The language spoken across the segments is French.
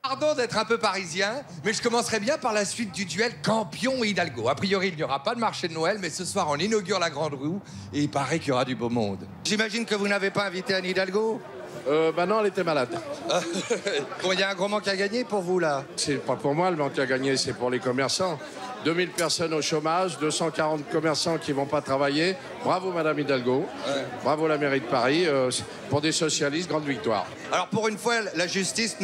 Pardon d'être un peu parisien, mais je commencerai bien par la suite du duel Campion-Hidalgo. A priori, il n'y aura pas de marché de Noël, mais ce soir, on inaugure la Grande Roue et il paraît qu'il y aura du beau monde. J'imagine que vous n'avez pas invité Anne Hidalgo? Bah non, elle était malade. Bon, il y a un gros manque à gagner pour vous, là? C'est pas pour moi le manque à gagner, c'est pour les commerçants. 2000 personnes au chômage, 240 commerçants qui vont pas travailler. Bravo Madame Hidalgo, ouais. Bravo la mairie de Paris. Pour des socialistes, grande victoire. Alors pour une fois, la justice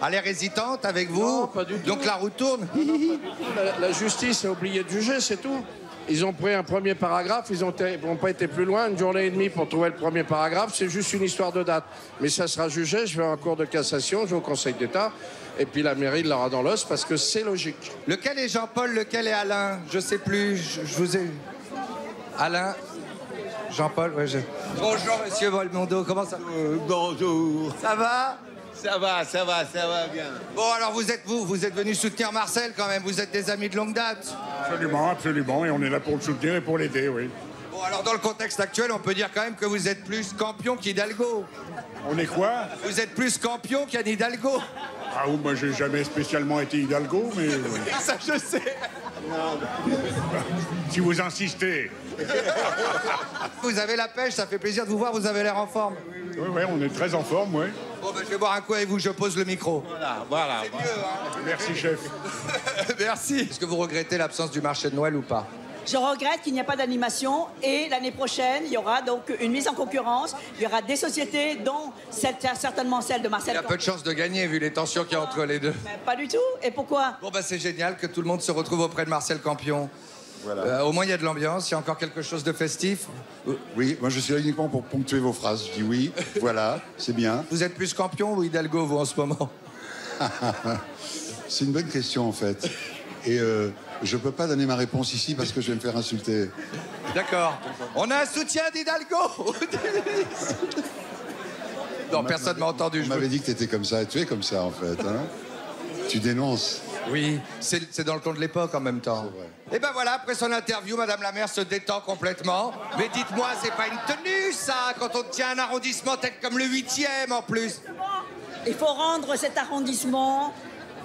a l'air hésitante avec vous. Non, pas du tout. Donc la roue tourne. Non, pas du tout. La justice a oublié de juger, c'est tout. Ils ont pris un premier paragraphe, ils n'ont pas été plus loin, une journée et demie pour trouver le premier paragraphe. C'est juste une histoire de date. Mais ça sera jugé, je vais en cour de cassation, je vais au Conseil d'État. Et puis la mairie l'aura dans l'os parce que c'est logique. Lequel est Jean-Paul, lequel est Alain? Je sais plus, je vous ai... Alain? Jean-Paul, ouais, Bonjour, monsieur Belmondo, comment ça va? Bonjour. Ça va? Ça va bien. Bon, alors vous êtes venu soutenir Marcel quand même, vous êtes des amis de longue date. Absolument, et on est là pour le soutenir et pour l'aider, oui. Bon, alors dans le contexte actuel, on peut dire quand même que vous êtes plus Campion qu'Hidalgo. On est quoi? Vous êtes plus Campion qu'Anne Hidalgo. Ah oui, moi j'ai jamais spécialement été Hidalgo, mais... Ça je sais. Si vous insistez. Vous avez la pêche, ça fait plaisir de vous voir, vous avez l'air en forme. Oui, on est très en forme, oui. Bon, ben, je vais boire un coup avec vous, je pose le micro. Voilà. C'est mieux, hein. Merci, chef. Merci. Est-ce que vous regrettez l'absence du marché de Noël ou pas? Je regrette qu'il n'y a pas d'animation et l'année prochaine, il y aura donc une mise en concurrence. Il y aura des sociétés, dont certainement celle de Marcel. Il y a peu de chances de gagner vu les tensions qu'il y a entre les deux. Mais pas du tout. Et pourquoi? Bon, bah c'est génial que tout le monde se retrouve auprès de Marcel Campion. Voilà. Au moins, il y a de l'ambiance, il y a encore quelque chose de festif. Oui, moi je suis là uniquement pour ponctuer vos phrases. Je dis oui, voilà, c'est bien. Vous êtes plus Campion ou Hidalgo, vous, en ce moment? C'est une bonne question, en fait. Et je peux pas donner ma réponse ici parce que je vais me faire insulter. D'accord. On a un soutien d'Hidalgo. Non, personne m'a entendu. On m'avait dit que tu étais comme ça, et tu es comme ça, en fait. Hein. Tu dénonces. Oui, c'est dans le ton de l'époque en même temps. C'est vrai. Et ben voilà, après son interview, Madame la maire se détend complètement. Mais dites-moi, c'est pas une tenue, ça, quand on tient un arrondissement tel comme le 8e en plus. Il faut rendre cet arrondissement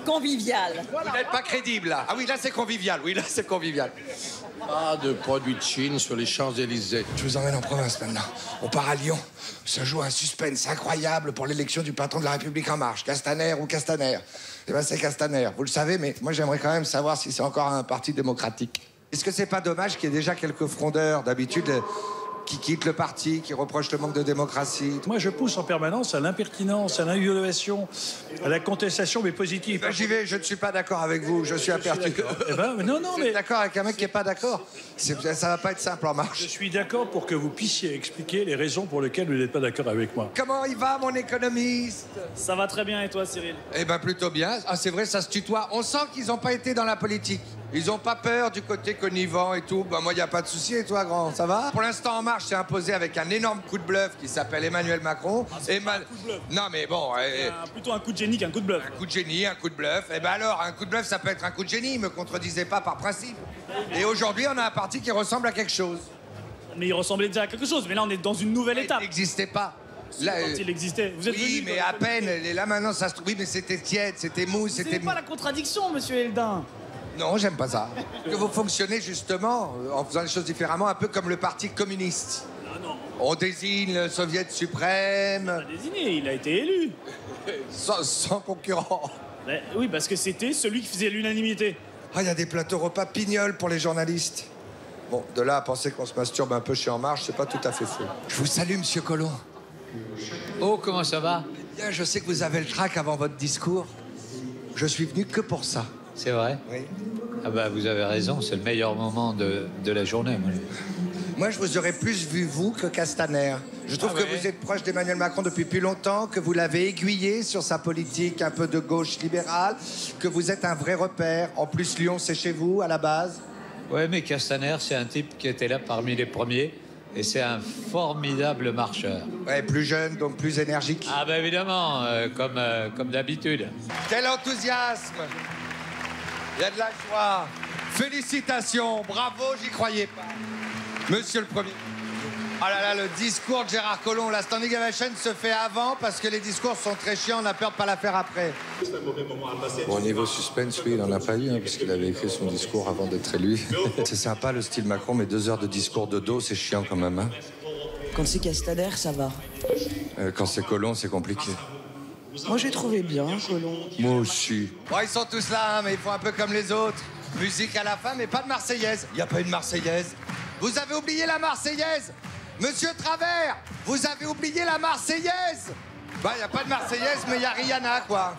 convivial. Vous n'êtes pas crédible, là. Ah oui, là, c'est convivial. Oui, là, c'est convivial. Pas de produits de Chine sur les Champs-Élysées. Je vous emmène en province maintenant. On part à Lyon. Se joue un suspense incroyable pour l'élection du patron de la République En Marche. Castaner ou Castaner? Eh ben, c'est Castaner. Vous le savez, mais moi, j'aimerais quand même savoir si c'est encore un parti démocratique. Est-ce que c'est pas dommage qu'il y ait déjà quelques frondeurs, d'habitude, qui quittent le parti, qui reprochent le manque de démocratie? Moi, je pousse en permanence à l'impertinence, à l'inviolation, à la contestation, mais positive. Ben, j'y vais, je ne suis pas d'accord avec vous, je suis impertinent. Eh ben, non, Vous mais êtes d'accord avec un mec qui n'est pas d'accord? Ça va pas être simple En je Marche. suis d'accord pour que vous puissiez expliquer les raisons pour lesquelles vous n'êtes pas d'accord avec moi. Comment il va, mon économiste? Ça va très bien, et toi, Cyril? Eh ben, plutôt bien. Ah, c'est vrai, ça se tutoie. On sent qu'ils n'ont pas été dans la politique. Ils n'ont pas peur du côté connivant et tout. Ben, moi, il n'y a pas de souci. Et toi, grand, ça va? Pour l'instant, En Marche s'est imposé avec un énorme coup de bluff qui s'appelle Emmanuel Macron. Pas un coup de bluff. Non, mais bon... Plutôt un coup de génie qu'un coup de bluff. Un coup de génie, un coup de bluff. Eh ben alors, un coup de bluff, ça peut être un coup de génie. Il me contredisait pas par principe. Et aujourd'hui, on a un parti qui ressemble à quelque chose. Mais il ressemblait déjà à quelque chose. Mais là, on est dans une nouvelle étape. Il n'existait pas. Là, Quand il existait. Vous êtes oui, venu, mais à peine. Et là, maintenant, ça se trouve... Oui, mais c'était tiède, c'était mou, C'est c'était... pas la contradiction, monsieur Eldin. Non, j'aime pas ça. Que vous fonctionnez justement en faisant les choses différemment, un peu comme le Parti communiste. Ah non, On désigne le soviet suprême, pas désigné, il a été élu. sans concurrent. Mais oui, parce que c'était celui qui faisait l'unanimité. Ah, il y a des plateaux repas pignoles pour les journalistes. Bon, de là à penser qu'on se masturbe un peu chez En Marche, c'est pas tout à fait faux. Je vous salue, monsieur Collomb. Oh, comment ça va? Bien, je sais que vous avez le trac avant votre discours. Je suis venu que pour ça. C'est vrai? Oui. Ah bah vous avez raison, c'est le meilleur moment de la journée. Moi, je vous aurais plus vu, vous, que Castaner. Je trouve que vous êtes proche d'Emmanuel Macron depuis plus longtemps, que vous l'avez aiguillé sur sa politique un peu de gauche libérale, que vous êtes un vrai repère. En plus, Lyon, c'est chez vous, à la base. Ouais, mais Castaner, c'est un type qui était là parmi les premiers, et c'est un formidable marcheur. Ouais, plus jeune, donc plus énergique. Ah bah évidemment, comme d'habitude. Quel enthousiasme! Il y a de la joie. Félicitations, bravo, j'y croyais pas. Monsieur le Premier. Oh là là, le discours de Gérard Collomb, la standing ovation se fait avant parce que les discours sont très chiants, on a peur de pas la faire après. Bon, au niveau suspense, oui, il n'en a pas eu, hein, parce qu'il avait écrit son discours avant d'être élu. C'est sympa le style Macron, mais 2 heures de discours de dos, c'est chiant quand même. Hein. Quand c'est Castaner, ça va. Quand c'est Collomb, c'est compliqué. Moi, j'ai trouvé bien, Collomb. Moi aussi. Bon, ils sont tous là, hein, mais ils font un peu comme les autres. Musique à la fin, mais pas de Marseillaise. Il n'y a pas une Marseillaise. Vous avez oublié la Marseillaise. Monsieur Travers, vous avez oublié la Marseillaise. Bah, il n'y a pas de Marseillaise, mais il y a Rihanna, quoi.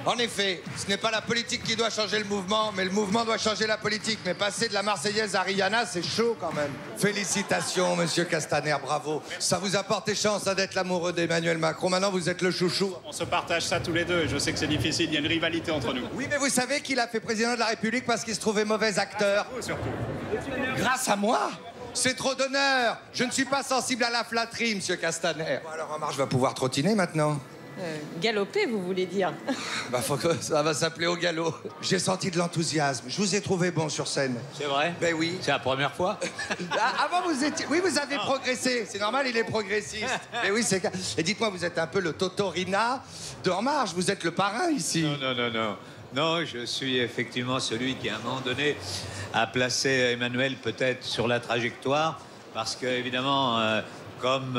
En effet, ce n'est pas la politique qui doit changer le mouvement, mais le mouvement doit changer la politique. Mais passer de la Marseillaise à Rihanna, c'est chaud quand même. Félicitations, monsieur Castaner, bravo. Ça vous a porté chance hein, d'être l'amoureux d'Emmanuel Macron. Maintenant, vous êtes le chouchou. On se partage ça tous les deux. Je sais que c'est difficile, il y a une rivalité entre nous. Oui, mais vous savez qu'il a fait président de la République parce qu'il se trouvait mauvais acteur. Grâce à vous, surtout. Grâce à moi? C'est trop d'honneur. Je ne suis pas sensible à la flatterie, monsieur Castaner. Bon, alors, En Marche va pouvoir trottiner maintenant. Galoper, vous voulez dire? Bah, faut que ça va s'appeler au galop. J'ai senti de l'enthousiasme. Je vous ai trouvé bon sur scène. C'est vrai? Ben oui. C'est la première fois? Avant, vous étiez... Oui, vous avez progressé. C'est normal, il est progressiste. Mais oui, c'est... Et dites-moi, vous êtes un peu le Totorina de En Marche. Vous êtes le parrain ici. Non. Non, je suis effectivement celui qui, à un moment donné, a placé Emmanuel peut-être sur la trajectoire, parce que, évidemment, comme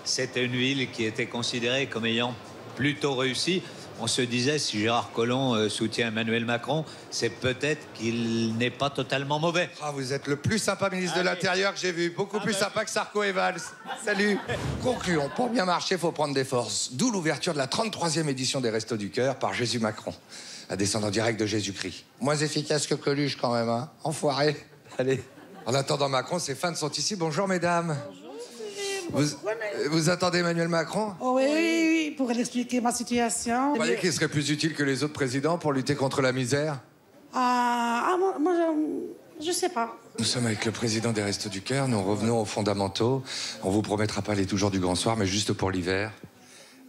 c'était une ville qui était considérée comme ayant plutôt réussi, on se disait, si Gérard Collomb soutient Emmanuel Macron, c'est peut-être qu'il n'est pas totalement mauvais. Ah, vous êtes le plus sympa ministre de l'Intérieur que j'ai vu. Beaucoup plus sympa que Sarko et Valls. Salut. Concluons. Pour bien marcher, il faut prendre des forces. D'où l'ouverture de la 33e édition des Restos du Cœur par Jésus Macron. Un descendant direct de Jésus-Christ. Moins efficace que Coluche, quand même, hein. Enfoiré. Allez. En attendant Macron, ses fans sont ici. Bonjour, mesdames. Vous attendez Emmanuel Macron? Oh, oui, pour expliquer ma situation. Vous croyez qu'il serait plus utile que les autres présidents pour lutter contre la misère? Moi, je sais pas. Nous sommes avec le président des Restos du Cœur. Nous revenons aux fondamentaux. On vous promettra pas les toujours du grand soir, mais juste pour l'hiver.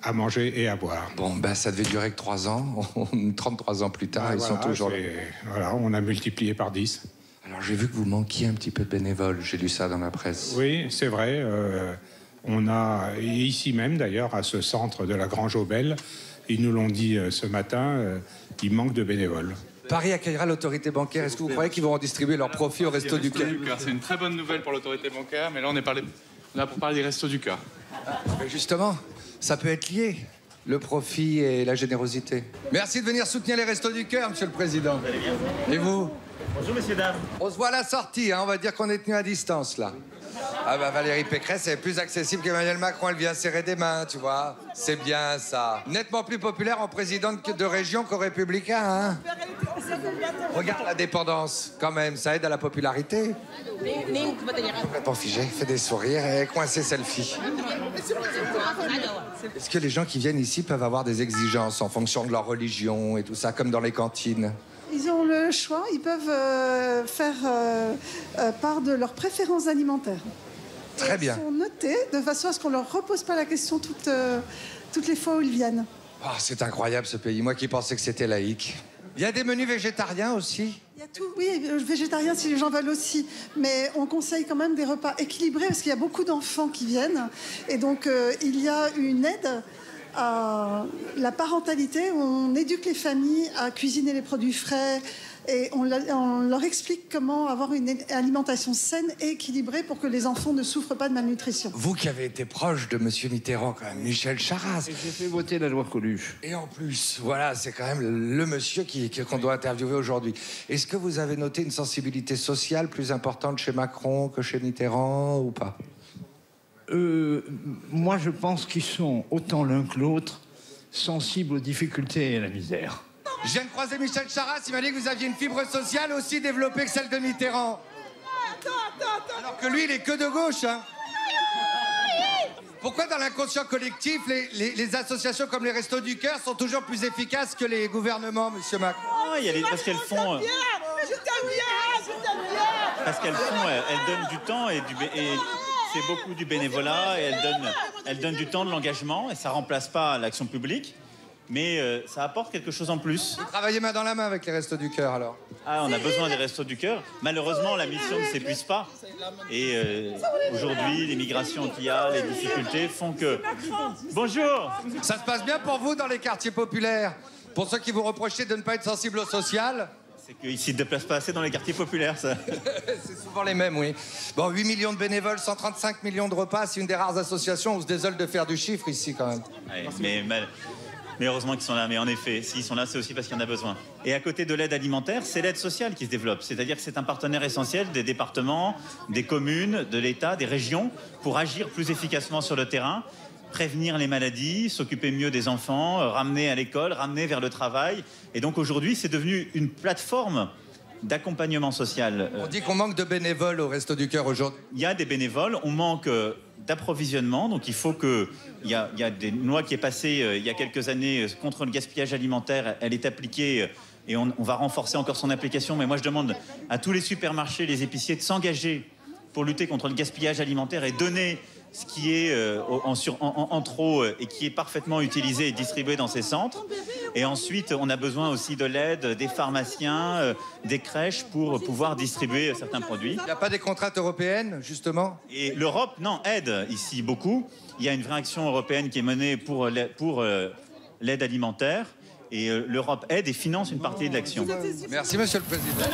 À manger et à boire. Bon, ben, ça devait durer que 3 ans. 33 ans plus tard, ils sont toujours là. Voilà, on a multiplié par 10. Alors, j'ai vu que vous manquiez un petit peu de bénévoles. J'ai lu ça dans ma presse. Oui, c'est vrai. On a, ici même d'ailleurs, à ce centre de la Grange Aubel, ils nous l'ont dit ce matin, il manque de bénévoles. Paris accueillera l'autorité bancaire. Est-ce que vous croyez qu'ils vont redistribuer leurs profits au Resto du Cœur? C'est une très bonne nouvelle pour l'autorité bancaire, mais là, on est là pour parler des Restos du Cœur. Mais justement, ça peut être lié, le profit et la générosité. Merci de venir soutenir les Restos du Cœur, monsieur le président. Et vous? Bonjour, messieurs, dames. On se voit à la sortie, hein. On va dire qu'on est tenu à distance, là. Ah bah Valérie Pécresse, elle est plus accessible qu'Emmanuel Macron. Elle vient serrer des mains, tu vois. C'est bien, ça. Nettement plus populaire en présidente de région qu'au républicain, hein. Regarde la dépendance, quand même. Ça aide à la popularité. Complètement figé, fait des sourires et coincé selfie. Est-ce que les gens qui viennent ici peuvent avoir des exigences en fonction de leur religion et tout ça, comme dans les cantines? Ils ont le choix, ils peuvent faire part de leurs préférences alimentaires. Très bien. Ils sont notés de façon à ce qu'on ne leur repose pas la question toutes les fois où ils viennent. Oh, c'est incroyable ce pays, moi qui pensais que c'était laïque. Il y a des menus végétariens aussi? Il y a tout, oui, végétarien si les gens veulent aussi. Mais on conseille quand même des repas équilibrés parce qu'il y a beaucoup d'enfants qui viennent. Et donc, il y a une aide à la parentalité. On éduque les familles à cuisiner les produits frais et on leur explique comment avoir une alimentation saine et équilibrée pour que les enfants ne souffrent pas de malnutrition. Vous qui avez été proche de M. Mitterrand, quand même, Michel Charasse. Et j'ai fait voter la loi Coluche. Et en plus, voilà, c'est quand même le monsieur qu'on doit interviewer aujourd'hui. Est-ce que vous avez noté une sensibilité sociale plus importante chez Macron que chez Mitterrand ou pas? Moi, je pense qu'ils sont, autant l'un que l'autre, sensibles aux difficultés et à la misère. Je viens de croiser Michel Charasse, il m'a dit que vous aviez une fibre sociale aussi développée que celle de Mitterrand. Attends. Alors que lui, il est que de gauche, hein. Pourquoi dans l'inconscient collectif, les associations comme les Restos du Cœur sont toujours plus efficaces que les gouvernements, monsieur Macron? Parce qu'elles font... Parce qu'elles font, elles donnent du temps et c'est beaucoup du bénévolat et elles donnent du temps, de l'engagement et ça remplace pas l'action publique. mais ça apporte quelque chose en plus. Vous travaillez main dans la main avec les Restos du Cœur, alors? Ah, on a besoin des Restos du Cœur. Malheureusement, la mission ne s'épuise pas. Et aujourd'hui, les migrations qu'il y a, les difficultés font que... Bonjour! Ça se passe bien pour vous dans les quartiers populaires? Pour ceux qui vous reprochaient de ne pas être sensibles au social? C'est qu'ils ne se déplacent pas assez dans les quartiers populaires, ça. C'est souvent les mêmes, oui. Bon, 8 millions de bénévoles, 135 millions de repas, c'est une des rares associations où on se désole de faire du chiffre ici, quand même. Ouais, mais heureusement qu'ils sont là. Mais en effet, s'ils sont là, c'est aussi parce qu'il y en a besoin. Et à côté de l'aide alimentaire, c'est l'aide sociale qui se développe. C'est-à-dire que c'est un partenaire essentiel des départements, des communes, de l'État, des régions, pour agir plus efficacement sur le terrain, prévenir les maladies, s'occuper mieux des enfants, ramener à l'école, ramener vers le travail. Et donc aujourd'hui, c'est devenu une plateforme d'accompagnement social. On dit qu'on manque de bénévoles au Resto du Cœur aujourd'hui. Il y a des bénévoles, on manque d'approvisionnement, donc il faut que... Il y a une loi qui est passée il y a quelques années contre le gaspillage alimentaire, elle est appliquée et on va renforcer encore son application. Mais moi, je demande à tous les supermarchés, les épiciers de s'engager pour lutter contre le gaspillage alimentaire et donner ce qui est en trop et qui est parfaitement utilisé et distribué dans ces centres. Et ensuite, on a besoin aussi de l'aide des pharmaciens, des crèches pour pouvoir distribuer certains produits. Il n'y a pas des contraintes européennes, justement? Et l'Europe, non, aide ici beaucoup. Il y a une vraie action européenne qui est menée pour l'aide alimentaire. Et l'Europe aide et finance une partie de l'action. Merci, Monsieur le Président.